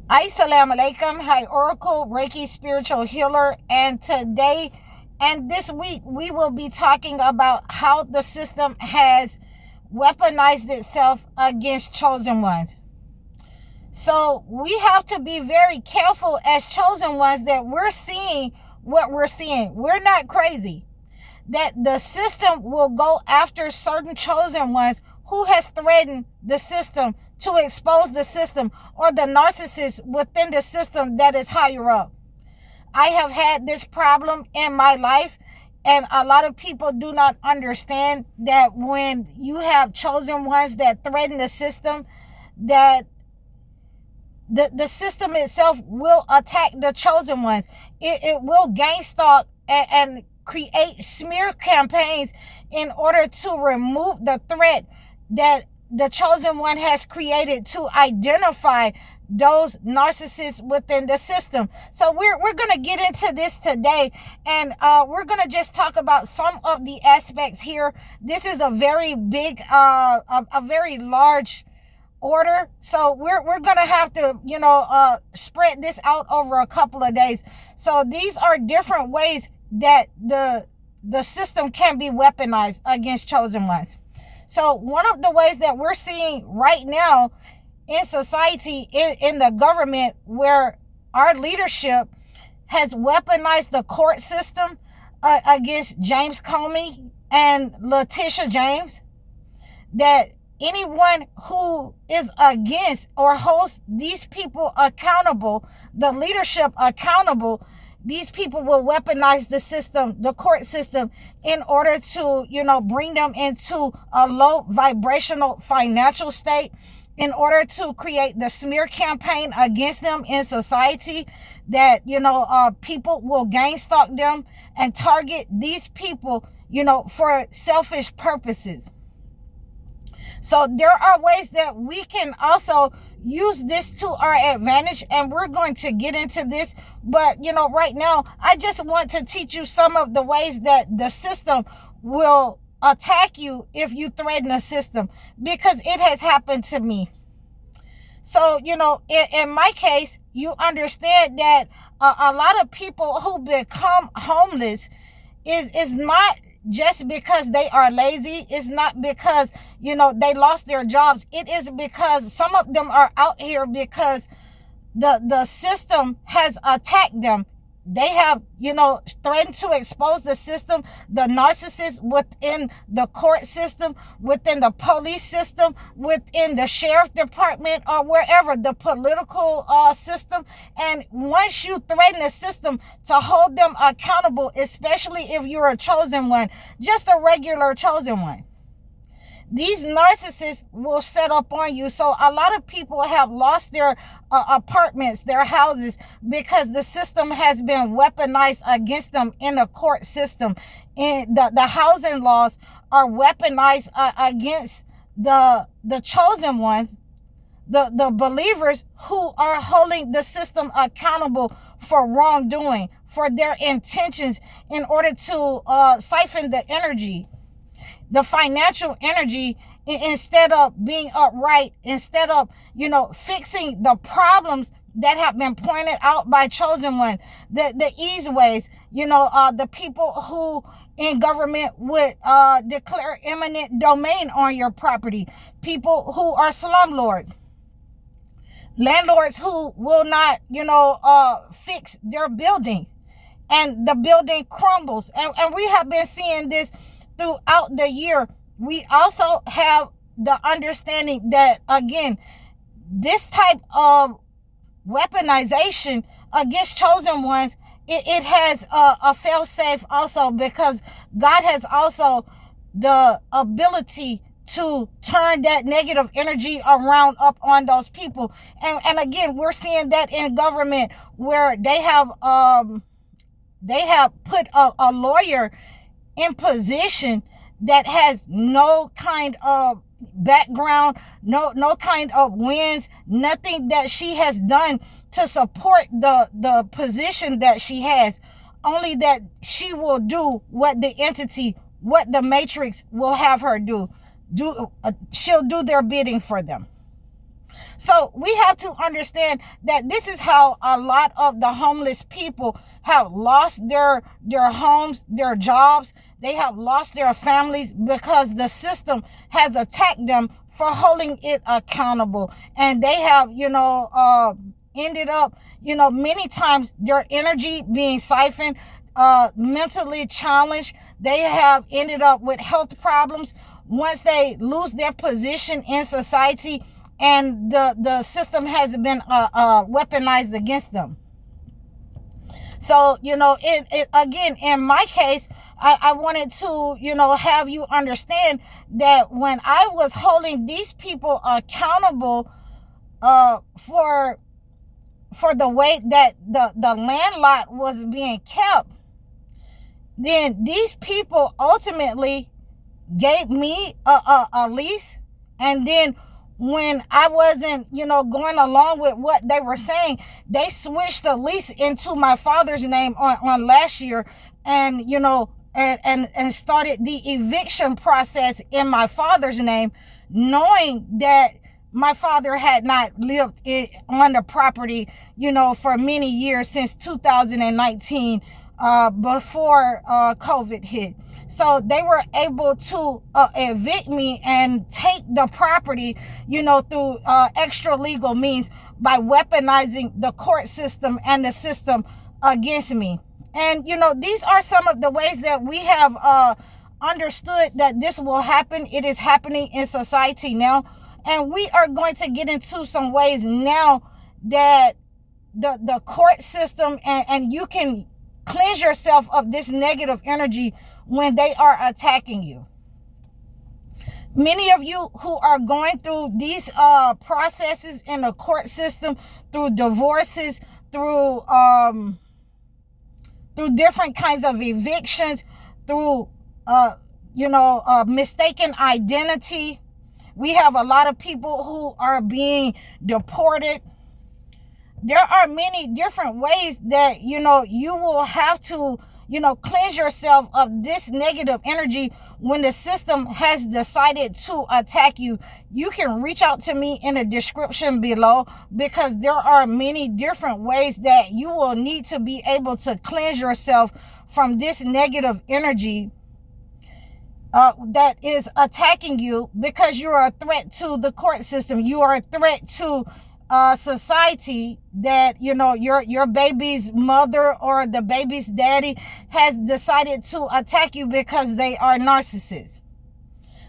Assalamu alaikum. Hi, Oracle, Reiki spiritual healer. And today and this week, we will be talking about how the system has weaponized itself against chosen ones. So we have to be very careful as chosen ones that we're seeing what we're seeing. We're not crazy. That the system will go after certain chosen ones who has threatened the system to expose the system, or the narcissist within the system that is higher up. I have had this problem in my life, and a lot of people do not understand that when you have chosen ones that threaten the system, that the system itself will attack the chosen ones. It will gang stalk and create smear campaigns in order to remove the threat that the chosen one has created to identify those narcissists within the system. So we're going to get into this today, and we're going to just talk about some of the aspects here. This is a very big, a very large order, so we're going to have to spread this out over a couple of days. So these are different ways that the system can be weaponized against chosen ones. So one of the ways that we're seeing right now in society, in the government, where our leadership has weaponized the court system against James Comey and Letitia James, that anyone who is against or holds these people accountable, the leadership accountable, these people will weaponize the system, the court system, in order to, bring them into a low vibrational financial state, in order to create the smear campaign against them in society, that, people will gang stalk them and target these people, for selfish purposes. So there are ways that we can also use this to our advantage, and we're going to get into this. But, right now, I just want to teach you some of the ways that the system will attack you if you threaten the system, because it has happened to me. So, in my case, you understand that a lot of people who become homeless is not just because they are lazy. It's not because, they lost their jobs. It is because some of them are out here because the system has attacked them. They have, threatened to expose the system, the narcissists within the court system, within the police system, within the sheriff department, or wherever, the political system. And once you threaten the system to hold them accountable, especially if you're a chosen one, just a regular chosen one, these narcissists will set up on you. So a lot of people have lost their apartments, their houses, because the system has been weaponized against them in the court system. And the housing laws are weaponized against the chosen ones, the believers who are holding the system accountable for wrongdoing, for their intentions, in order to siphon the energy, the financial energy, instead of being upright, instead of, fixing the problems that have been pointed out by chosen ones, the easy ways, the people who in government would declare eminent domain on your property, people who are slumlords, landlords who will not, fix their building, and the building crumbles. And we have been seeing this throughout the year. We also have the understanding that, again, this type of weaponization against chosen ones, it has a fail-safe also, because God has also the ability to turn that negative energy around up on those people. And again, we're seeing that in government, where they have put a lawyer in position that has no kind of background, no kind of wins, nothing that she has done to support the position that she has. Only that she will do what the entity, what the matrix will have her do. She'll do their bidding for them. So we have to understand that this is how a lot of the homeless people have lost their homes, their jobs. They have lost their families because the system has attacked them for holding it accountable. And they have, ended up, many times their energy being siphoned, mentally challenged. They have ended up with health problems once they lose their position in society, and the system has been weaponized against them. So, it again, in my case, I wanted to, have you understand that when I was holding these people accountable for the way that the land lot was being kept, then these people ultimately gave me a lease. And then when I wasn't, going along with what they were saying, they switched the lease into my father's name on last year, and, and started the eviction process in my father's name, knowing that my father had not lived on the property, for many years, since 2019, before COVID hit. So they were able to evict me and take the property, through extra legal means, by weaponizing the court system and the system against me. And, these are some of the ways that we have understood that this will happen. It is happening in society now. And we are going to get into some ways now that the court system, and you can cleanse yourself of this negative energy when they are attacking you. Many of you who are going through these processes in the court system, through divorces, through different kinds of evictions, through mistaken identity. We have a lot of people who are being deported. There are many different ways that, you will have to, cleanse yourself of this negative energy when the system has decided to attack you. You can reach out to me in the description below, because there are many different ways that you will need to be able to cleanse yourself from this negative energy that is attacking you, because you are a threat to the court system. You are a threat to society, that your baby's mother or the baby's daddy has decided to attack you because they are narcissists.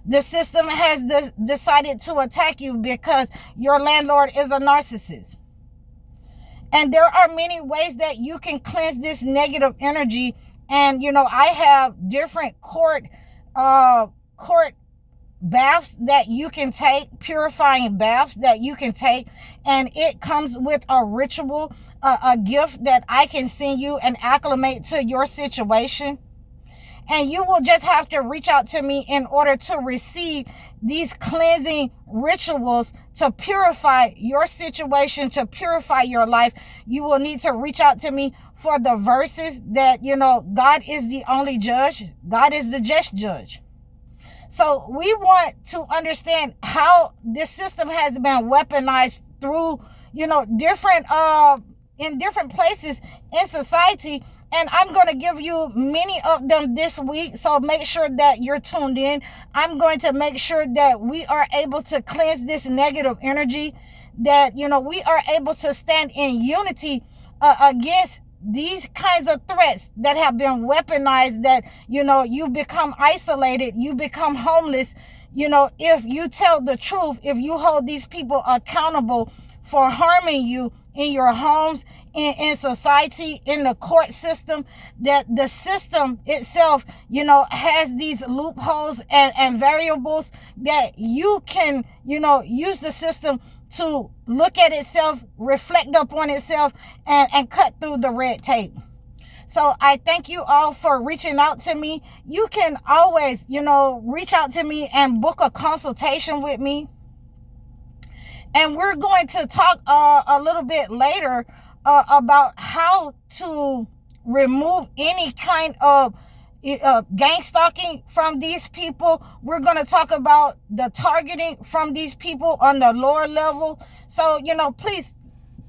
The system has decided to attack you because your landlord is a narcissist. And there are many ways that you can cleanse this negative energy. And I have different court baths that you can take, purifying baths that you can take, and it comes with a ritual, a gift that I can send you and acclimate to your situation. And you will just have to reach out to me in order to receive these cleansing rituals to purify your situation, to purify your life. You will need to reach out to me for the verses that, God is the only judge. God is the just judge. So we want to understand how this system has been weaponized through, different, in different places in society. And I'm going to give you many of them this week. So make sure that you're tuned in. I'm going to make sure that we are able to cleanse this negative energy, that, we are able to stand in unity against these kinds of threats that have been weaponized, that, you become isolated, you become homeless, if you tell the truth, if you hold these people accountable for harming you in your homes, in society, in the court system, that the system itself, has these loopholes and variables that you can, use the system to look at itself, reflect upon itself, and cut through the red tape. So I thank you all for reaching out to me. You can always, reach out to me and book a consultation with me. And we're going to talk a little bit later about how to remove any kind of, gang stalking from these people. We're going to talk about the targeting from these people on the lower level. So, please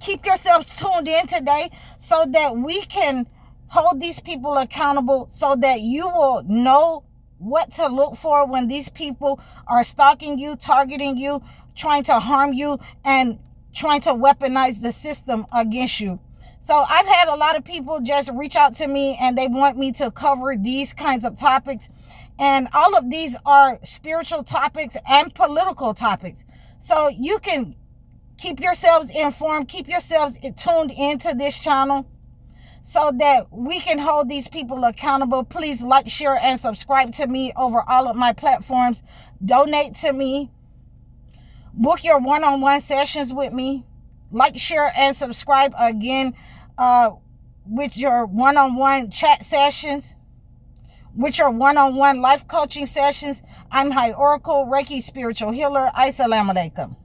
keep yourselves tuned in today so that we can hold these people accountable, so that you will know what to look for when these people are stalking you, targeting you, trying to harm you, and trying to weaponize the system against you. So I've had a lot of people just reach out to me and they want me to cover these kinds of topics. And all of these are spiritual topics and political topics. So you can keep yourselves informed, keep yourselves tuned into this channel so that we can hold these people accountable. Please like, share, and subscribe to me over all of my platforms. Donate to me. Book your one-on-one sessions with me. Like, share, and subscribe again with your one-on-one chat sessions, with your one-on-one life coaching sessions. I'm High Oracle, Reiki Spiritual Healer. Assalamu alaikum.